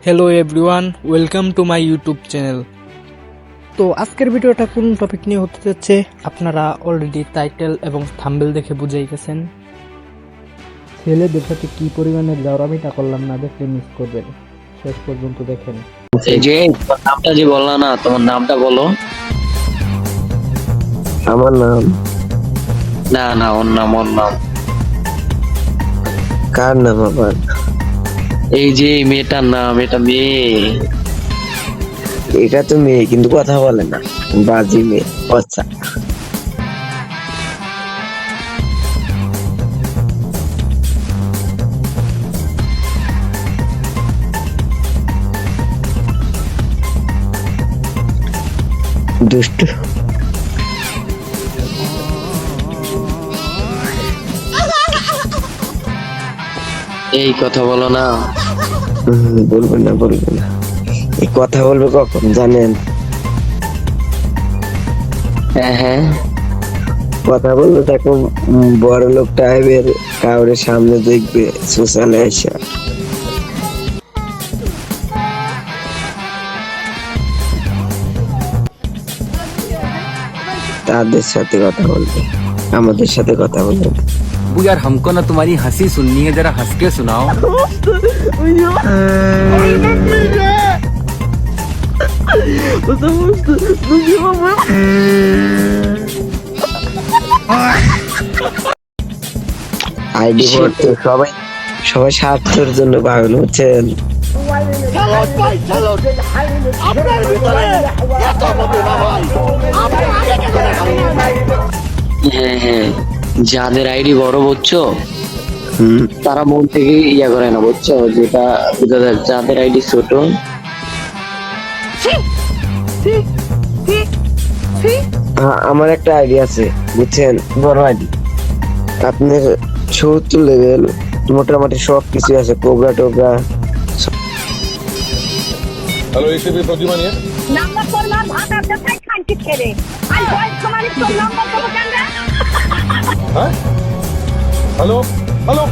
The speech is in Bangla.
Hello everyone, welcome to my YouTube channel. তো আজকের ভিডিওটা কোন টপিক নিয়ে হতে যাচ্ছে আপনারা অলরেডি টাইটেল এবং থাম্বনেল দেখে বুঝেই গেছেন। ছেলেদের সাথে কি পরিমাণে জাউরামিটা করলাম, না দেখলে মিস করবেন, শেষ পর্যন্ত দেখেন। এই যে তোমার নামটা যে বললা না, তোমার নামটা বলো। আমার নাম? না না, ওর নাম। কার নাম আবার? এই যে মেয়েটার নাম, এটা মেয়ে। এটা তো মেয়ে কিন্তু কথা বলে না, বাজি মেয়ে। আচ্ছা, দুষ্ট। এই কথা বলো না। বলবেন না, বলবেন না। এই কথা বলবে কখন জানেন? হ্যাঁ হ্যাঁ, কথা বলবে তখন বড় লোক টাইপের কাউরে সামনে দেখবে সোশ্যালে এসে, তাদের সাথে কথা বলবে, আমাদের সাথে কথা বলবে। वो यार हमको ना तुम्हारी हंसी सुननी है, जरा हंस के सुनाओ। আইডি ভর্তি সবাই সবাই স্বার্থের জন্য পাগল হচ্ছেন। হ্যাঁ হ্যাঁ, যাদের আইডি বড় বুঝছো, হুম, তারা মন থেকে ইয়া করে না বুঝছো, যেটা বোঝা যায়। যাদের আইডি ছোট, আমার একটা আইডি আছে বুঝছেন, বড় আইডি। আপনার 70 লেভেল, মোটামুটি সব কিছু আছে, কোবরা টোবরা। Hello, ACP Pradyuman here? Number করলাম ভাত আর দেখাই খানটি ছেড়ে আর ভয়েস কমানি তো নাম্বার করব কেন রে? হ্যাঁ, হ্যালো হ্যালো